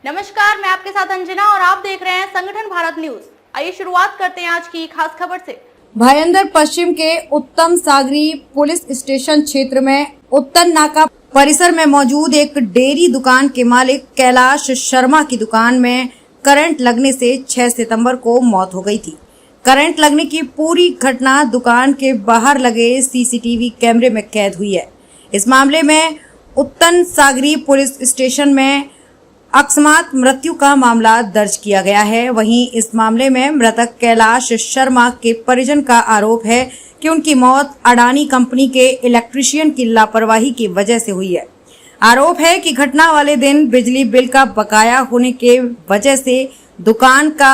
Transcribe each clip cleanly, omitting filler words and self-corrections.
नमस्कार, मैं आपके साथ अंजना और आप देख रहे हैं संगठन भारत न्यूज। आइए शुरुआत करते हैं आज की खास खबर से। भायंदर पश्चिम के उत्तम सागरी पुलिस स्टेशन क्षेत्र में उत्तर नाका परिसर में मौजूद एक डेयरी दुकान के मालिक कैलाश शर्मा की दुकान में करंट लगने से 6 सितंबर को मौत हो गई थी। करंट लगने की पूरी घटना दुकान के बाहर लगे सीसीटीवी कैमरे में कैद हुई है। इस मामले में उत्तर सागरी पुलिस स्टेशन में अकस्मात मृत्यु का मामला दर्ज किया गया है। वहीं इस मामले में मृतक कैलाश शर्मा के परिजन का आरोप है कि उनकी मौत अडानी कंपनी के इलेक्ट्रीशियन की लापरवाही की वजह से हुई है। आरोप है कि घटना वाले दिन बिजली बिल का बकाया होने के वजह से दुकान का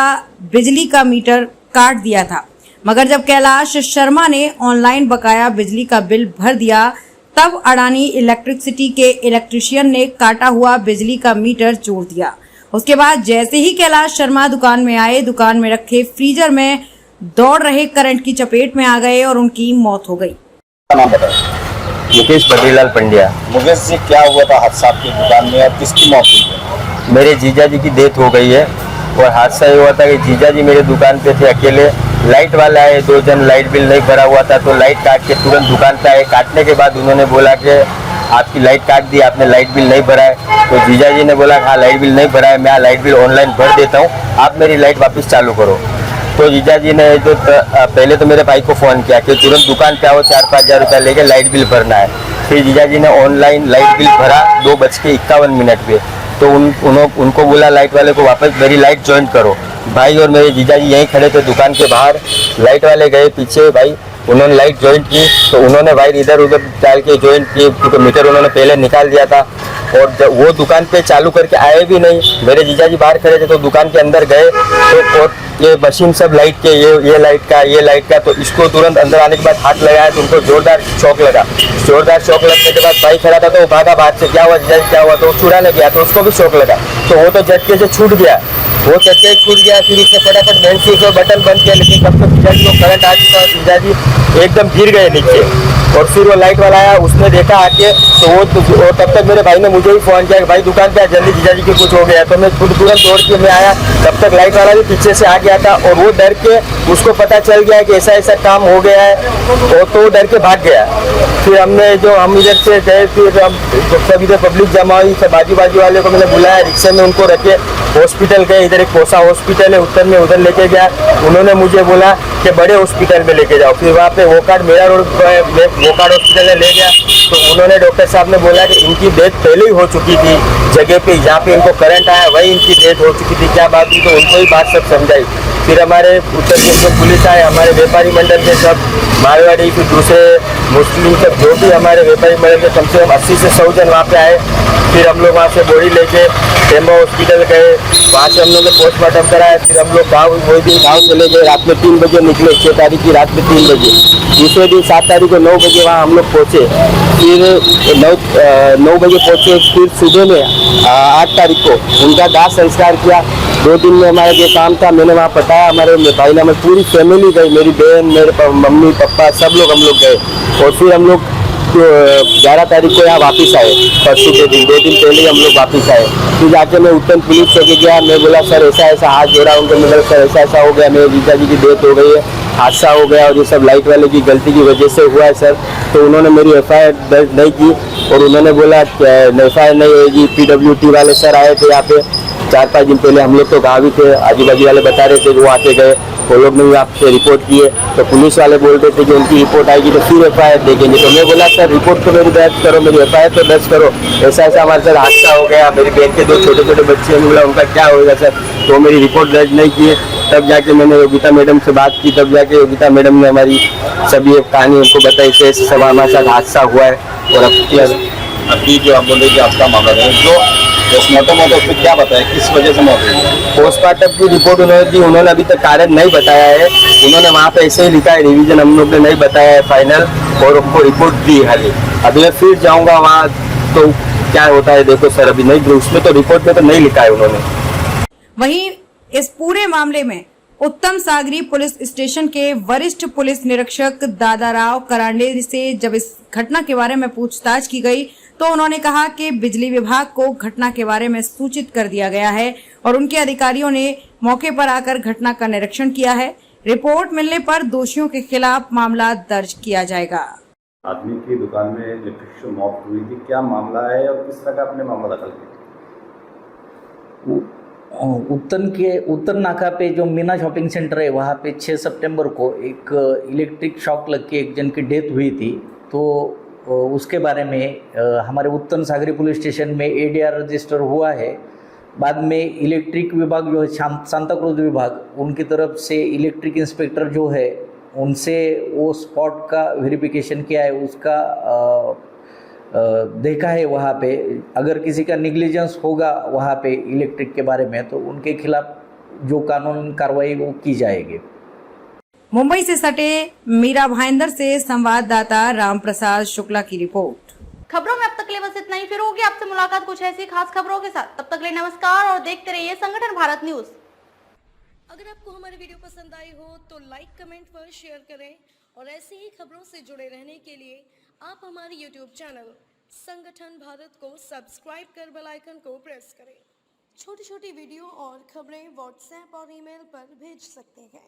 बिजली का मीटर काट दिया था, मगर जब कैलाश शर्मा ने ऑनलाइन बकाया बिजली का बिल भर दिया तब अडानी इलेक्ट्रिसिटी के इलेक्ट्रीशियन ने काटा हुआ बिजली का मीटर जोड़ दिया। उसके बाद जैसे ही कैलाश शर्मा दुकान में आए, दुकान में रखे फ्रीजर में दौड़ रहे करंट की चपेट में आ गए और उनकी मौत हो गई। नाम बताइए। मुकेश बद्रीलाल पंड्या। मुकेश जी, क्या हुआ था हादसा आपकी दुकान में और किसकी मौत हुई है? मेरे जीजा जी की डेथ हो गई है और हादसा ये हुआ था कि जीजा जी मेरे दुकान पे थे अकेले। लाइट वाला आए, 2 जन, लाइट बिल नहीं भरा हुआ था तो लाइट काट के तुरंत दुकान पे आए। काटने के बाद उन्होंने बोला कि आपकी लाइट काट दी, आपने लाइट बिल नहीं भरा है। तो जीजा जी ने बोला हाँ लाइट बिल नहीं भरा है, मैं लाइट बिल ऑनलाइन भर देता हूँ, आप मेरी लाइट वापस चालू करो। तो जीजा जी ने जो पहले तो मेरे भाई को फ़ोन किया कि तुरंत दुकान पे आओ, 4-5 हज़ार रुपया लेके लाइट बिल भरना है। फिर जीजा जी ने ऑनलाइन लाइट बिल भरा 2:51 पे। तो उनको बोला लाइट वाले को वापस मेरी लाइट ज्वाइन करो। भाई और मेरे जीजा जी यहीं खड़े थे दुकान के बाहर। लाइट वाले गए पीछे, भाई उन्होंने लाइट ज्वाइन की तो उन्होंने वायर इधर उधर डाल के ज्वाइन की, क्योंकि मीटर उन्होंने पहले निकाल दिया था। और जब वो दुकान पे चालू करके आए भी नहीं, मेरे जीजा जी बाहर खड़े थे तो दुकान के अंदर गए तो और ये मशीन सब लाइट के ये लाइट का तो इसको तुरंत अंदर आने के बाद हाथ लगाया तो उनको जोरदार शॉक लगा। जोरदार शॉक लगने के बाद भाई खड़ा था तो वो भागा बाहर से, क्या हुआ जीजा जी क्या हुआ, तो छुड़ाने गया तो उसको भी शॉक लगा तो वो तो झटके से छूट गया। वो चक्के छूट गया। फिर उसने फटाफट मेन स्विच और बटन बंद किया, लेकिन तब तक जीजा जी को करंट आ चुका और जीजा जी एकदम गिर गए नीचे। और फिर वो लाइट वाला आया, उसने देखा आके तो वो तब तक मेरे भाई ने मुझे ही फ़ोन किया कि भाई दुकान पे जल्दी जीजा जी के कुछ हो गया। तो मैं खुद तुरंत दौड़ के मैं आया, तब तक लाइट वाला भी पीछे से आ गया था और वो डर के उसको पता चल गया कि ऐसा ऐसा काम हो गया है तो डर के भाग गया। फिर हम इधर से गए, फिर हम सब इधर पब्लिक जमा हुई, सब आजू बाजू वाले को मैंने बुलाया, रिक्शे में उनको रखे हॉस्पिटल गए। इधर एक कोसा हॉस्पिटल है उत्तर में, उधर लेके गया। उन्होंने मुझे बोला कि बड़े हॉस्पिटल में लेके जाओ। फिर वहाँ पे वोकाड मेरा रोड वोकाड हॉस्पिटल में ले गया तो उन्होंने डॉक्टर साहब ने बोला कि इनकी डेथ पहले ही हो चुकी थी जगह पे जहाँ पे इनको करंट आया वही इनकी डेथ हो चुकी थी। क्या बात थी तो उनको ही बात सब समझाई। फिर हमारे उत्तर प्रदेश में पुलिस आए, हमारे व्यापारी मंडल के सब मारवाड़ी, फिर दूसरे मुस्लिम सब जो भी हमारे व्यापारी मंडल के कम से कम 80 से 100 जन वहाँ पे आए। फिर हम लोग वहाँ से बॉडी लेके टेम्बो हॉस्पिटल गए, वहाँ से हम लोग ने पोस्टमार्टम कराया। फिर हम लोग वही दिन गाँव चले गए, रात में 3 बजे निकले, 6 तारीख की रात में 3 बजे। दूसरे दिन 7 तारीख को 9 बजे वहाँ हम लोग पहुँचे। फिर 9 बजे पहुँचे। फिर सुबह में 8 तारीख को उनका दाह संस्कार किया। 2 दिन में हमारा जो काम था मैंने वहाँ बताया, हमारे भाई ने हमारी पूरी फैमिली गई, मेरी बहन, मेरे मम्मी पापा सब लोग हम लोग गए। और फिर हम लोग 11 तारीख को यहाँ वापस आए, परसों के दिन 2 दिन पहले हम लोग वापस आए। फिर जाके मैं उत्तर पुलिस चौकी गया, मैं बोला सर ऐसा ऐसा हाथ जोड़ा उनको, मतलब सर ऐसा ऐसा हो गया, मेरे जीजा जी की डेथ हो गई है, हादसा हो गया और ये सब लाइट वाले की गलती की वजह से हुआ है सर। तो उन्होंने मेरी FIR दर्ज नहीं की और उन्होंने बोला FIR नहीं होगी। PWT वाले सर आए थे यहाँ पे 4-5 दिन पहले, हम लोग तो गाँव ही थे, आजू बाजू वाले बता रहे थे कि वो आके गए, वो लोग ने भी आपसे रिपोर्ट किए तो पुलिस वाले बोल रहे थे कि उनकी रिपोर्ट आएगी तो फिर FIR देखेंगे। तो मैं बोला सर रिपोर्ट तो मेरी दर्ज करो, मेरी FIR तो दर्ज करो, ऐसा ऐसा हमारे साथ हादसा हो गया, मेरी बहन के 2 छोटे छोटे बच्चे हैं, बोला उनका क्या होगा सर। तो मेरी रिपोर्ट दर्ज नहीं किए। तब जाके मैंने योगिता मैडम से बात की, तब जाके योगिता मैडम ने हमारी सभी कहानी उनको बताई कि सब हमारे साथ हादसा हुआ है। और अभी जो आप बोले कि आपका मामला है जो पोस्टमार्टम होता है उसमें क्या बताया, किस वजह से मौत हुई? पोस्टमार्टम की रिपोर्ट उन्होंने दी, उन्होंने अभी तक कारण नहीं बताया है। उन्होंने वहाँ पे ऐसे ही लिखा है, रिवीजन हम लोग ने नहीं बताया है फाइनल, और उनको रिपोर्ट दी खाली। अभी मैं फिर जाऊँगा वहाँ तो क्या होता है देखो सर, अभी नहीं, उसमें तो रिपोर्ट में तो नहीं लिखा है उन्होंने। वहीं इस पूरे मामले में उत्तम सागरी पुलिस स्टेशन के वरिष्ठ पुलिस निरीक्षक दादाराव करांडे से जब इस घटना के बारे में पूछताछ की गई तो उन्होंने कहा कि बिजली विभाग को घटना के बारे में सूचित कर दिया गया है और उनके अधिकारियों ने मौके पर आकर घटना का निरीक्षण किया है। रिपोर्ट मिलने पर दोषियों के खिलाफ मामला दर्ज किया जाएगा। आदमी की दुकान में इलेक्ट्रिक मौत हुई थी, क्या मामला है और किस तरह का आपने मामला दाखिल किया? उत्तर नाका पे जो मीना शॉपिंग सेंटर है वहाँ पे 6 सितंबर को एक इलेक्ट्रिक शॉक लग के एक जन की डेथ हुई थी। तो उसके बारे में हमारे उत्तर सागरी पुलिस स्टेशन में ADR रजिस्टर हुआ है। बाद में इलेक्ट्रिक विभाग जो है सांता क्रूज विभाग, उनकी तरफ से इलेक्ट्रिक इंस्पेक्टर जो है उनसे वो स्पॉट का वेरिफिकेशन किया है, उसका देखा है। वहाँ पे अगर किसी का निग्लिजेंस होगा वहाँ पे इलेक्ट्रिक के बारे में तो उनके खिलाफ जो कानून कार्रवाई वो की जाएगी। मुंबई से सटे मीरा भाईंदर से संवाददाता राम प्रसाद शुक्ला की रिपोर्ट। खबरों में अब तक के लिए बस इतना ही। फिर होगी आपसे मुलाकात कुछ ऐसी खास खबरों के साथ। तब तक के लिए नमस्कार और देखते रहिए संगठन भारत न्यूज। अगर आपको हमारी वीडियो पसंद आई हो तो लाइक, कमेंट पर शेयर करें और ऐसी ही खबरों से जुड़े रहने के लिए आप हमारे YouTube चैनल संगठन भारत को सब्सक्राइब कर बेल आइकन को प्रेस करें। छोटी छोटी वीडियो और खबरें व्हाट्सएप और ईमेल पर भेज सकते हैं।